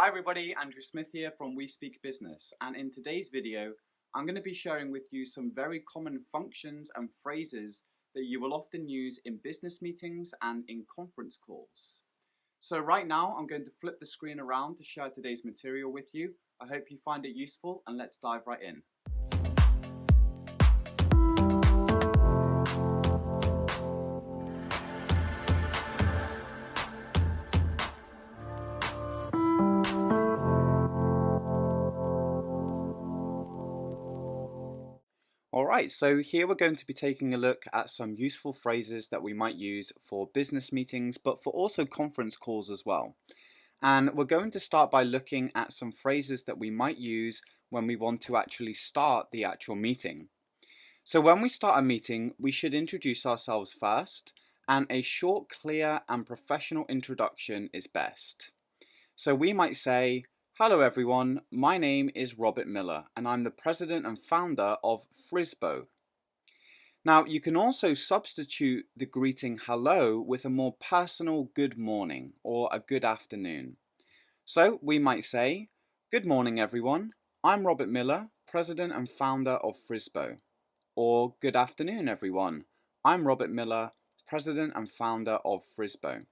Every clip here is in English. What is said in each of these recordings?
Hi everybody, Andrew Smith here from We Speak Business, and in today's video I'm going to be sharing with you some very common functions and phrases that you will often use in business meetings and in conference calls. So right now I'm going to flip the screen around to share today's material with you. I hope you find it useful, and let's dive right in. Alright, so here we're going to be taking a look at some useful phrases that we might use for business meetings, but for also conference calls as well. And we're going to start by looking at some phrases that we might use when we want to actually start the actual meeting. So when we start a meeting, we should introduce ourselves first, and a short, clear, and professional introduction is best. So we might say, "Hello everyone, my name is Robert Miller, and I'm the president and founder of Frisbo." Now, you can also substitute the greeting hello with a more personal good morning or a good afternoon. So we might say, "Good morning everyone, I'm Robert Miller, president and founder of Frisbo." Or, "Good afternoon everyone, I'm Robert Miller, president and founder of Frisbo."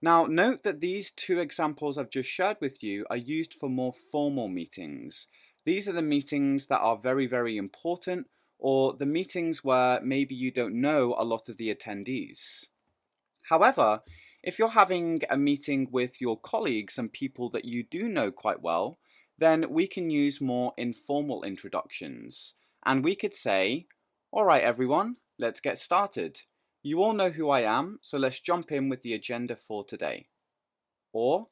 Now, note that these two examples I've just shared with you are used for more formal meetings. These are the meetings that are very, very important, or the meetings where maybe you don't know a lot of the attendees. However, if you're having a meeting with your colleagues and people that you do know quite well, then we can use more informal introductions. And we could say, "All right, everyone, let's get started. You all know who I am, so let's jump in with the agenda for today." Or,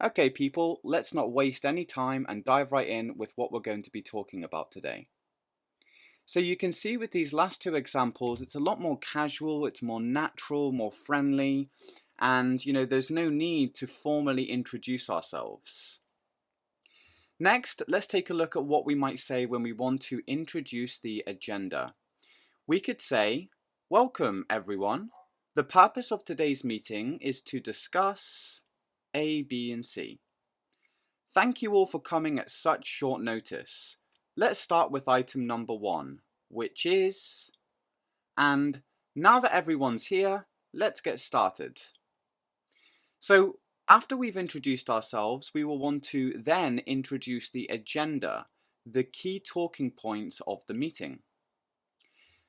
"Okay, people, let's not waste any time and dive right in with what we're going to be talking about today." So you can see with these last two examples, it's a lot more casual, it's more natural, more friendly, and there's no need to formally introduce ourselves. Next, let's take a look at what we might say when we want to introduce the agenda. We could say, "Welcome everyone. The purpose of today's meeting is to discuss A, B, and C. Thank you all for coming at such short notice. Let's start with item number 1, which is," and now that everyone's here, let's get started. So after we've introduced ourselves, we will want to then introduce the agenda, the key talking points of the meeting.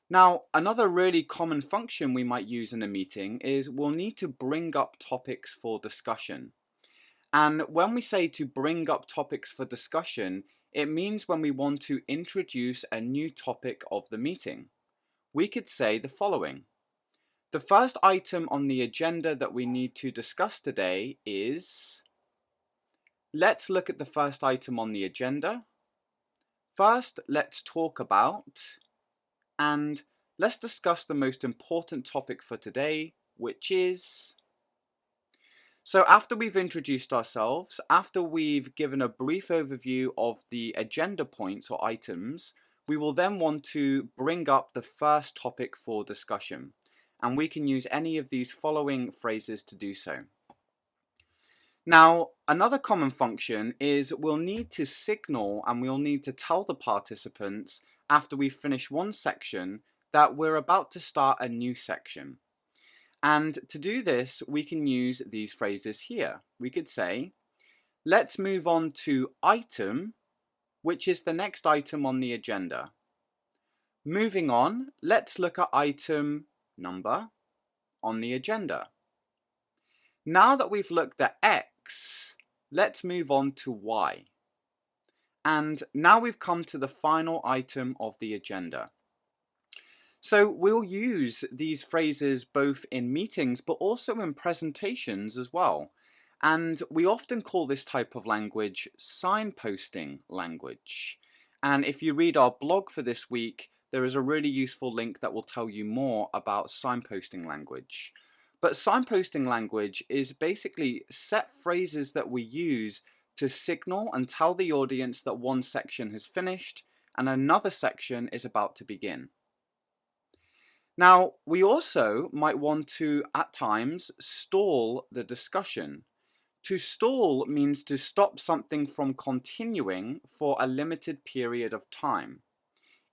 Now, another really common function we might use in a meeting is we'll need to bring up topics for discussion. And when we say to bring up topics for discussion, it means when we want to introduce a new topic of the meeting. We could say the following. The first item on the agenda that we need to discuss today is, let's look at the first item on the agenda. First, let's talk about, and let's discuss the most important topic for today, which is. So after we've introduced ourselves, after we've given a brief overview of the agenda points or items, we will then want to bring up the first topic for discussion. And we can use any of these following phrases to do so. Now, another common function is we'll need to signal and we'll need to tell the participants after we finish one section that we're about to start a new section. And to do this, we can use these phrases here. We could say, "Let's move on to item," which is the next item on the agenda. Moving on, let's look at item number on the agenda. Now that we've looked at X, let's move on to Y. And now we've come to the final item of the agenda. So we'll use these phrases both in meetings but also in presentations as well. And we often call this type of language signposting language. And if you read our blog for this week, there is a really useful link that will tell you more about signposting language. But signposting language is basically set phrases that we use to signal and tell the audience that one section has finished and another section is about to begin. Now, we also might want to, at times, stall the discussion. To stall means to stop something from continuing for a limited period of time.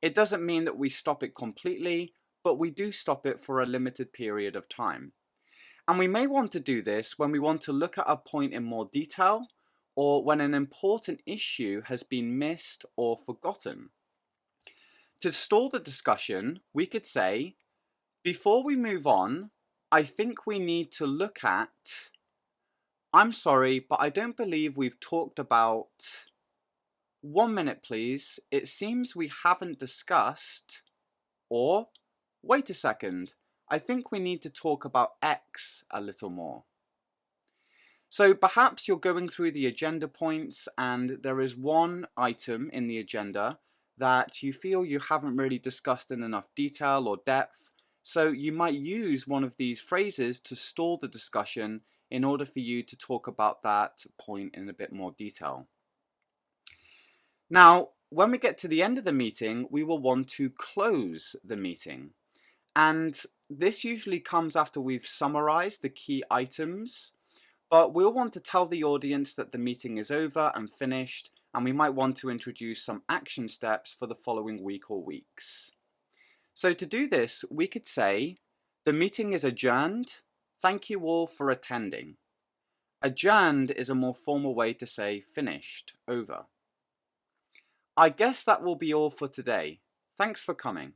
It doesn't mean that we stop it completely, but we do stop it for a limited period of time. And we may want to do this when we want to look at a point in more detail, or when an important issue has been missed or forgotten. To stall the discussion, we could say, before we move on, I think we need to look at, I'm sorry, but I don't believe we've talked about, 1 minute please, it seems we haven't discussed, or, wait a second, I think we need to talk about X a little more. So perhaps you're going through the agenda points and there is one item in the agenda that you feel you haven't really discussed in enough detail or depth, so you might use one of these phrases to stall the discussion in order for you to talk about that point in a bit more detail. Now, when we get to the end of the meeting, we will want to close the meeting. And this usually comes after we've summarized the key items, but we'll want to tell the audience that the meeting is over and finished, and we might want to introduce some action steps for the following week or weeks. So to do this, we could say, the meeting is adjourned. Thank you all for attending. Adjourned is a more formal way to say finished, over. I guess that will be all for today. Thanks for coming.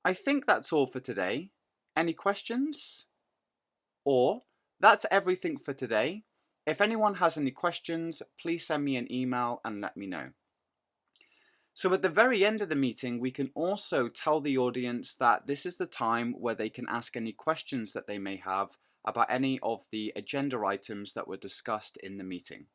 I think that's all for today. Any questions? Or, that's everything for today. If anyone has any questions, please send me an email and let me know. So at the very end of the meeting, we can also tell the audience that this is the time where they can ask any questions that they may have about any of the agenda items that were discussed in the meeting.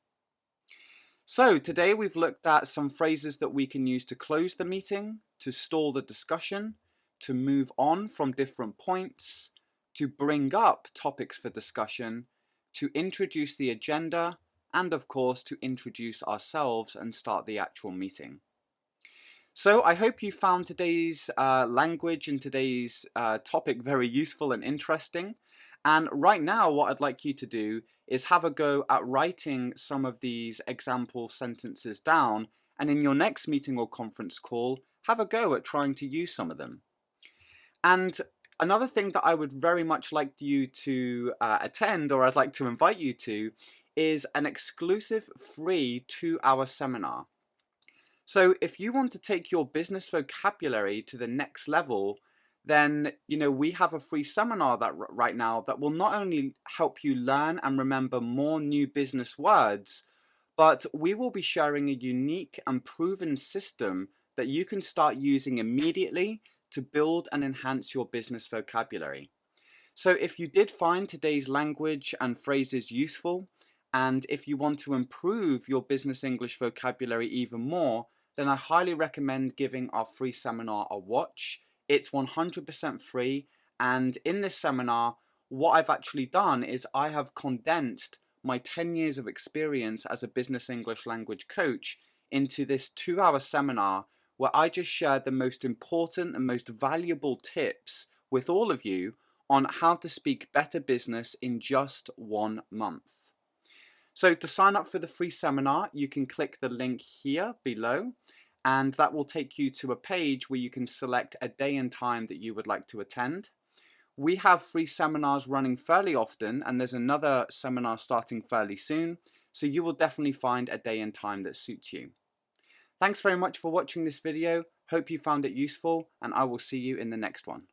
So today we've looked at some phrases that we can use to close the meeting, to stall the discussion, to move on from different points, to bring up topics for discussion, to introduce the agenda, and of course to introduce ourselves and start the actual meeting. So I hope you found today's language and today's topic very useful and interesting. And right now what I'd like you to do is have a go at writing some of these example sentences down, and in your next meeting or conference call, have a go at trying to use some of them. And another thing that I would very much like you to attend, or I'd like to invite you to, is an exclusive free 2-hour seminar. So if you want to take your business vocabulary to the next level, then we have a free seminar that right now that will not only help you learn and remember more new business words, but we will be sharing a unique and proven system that you can start using immediately to build and enhance your business vocabulary. So if you did find today's language and phrases useful, and if you want to improve your business English vocabulary even more, then I highly recommend giving our free seminar a watch. It's 100% free, and in this seminar, what I've actually done is I have condensed my 10 years of experience as a business English language coach into this 2-hour seminar where I just share the most important and most valuable tips with all of you on how to speak better business in just 1 month. So to sign up for the free seminar, you can click the link here below, and that will take you to a page where you can select a day and time that you would like to attend. We have free seminars running fairly often, and there's another seminar starting fairly soon, so you will definitely find a day and time that suits you. Thanks very much for watching this video. Hope you found it useful, and I will see you in the next one.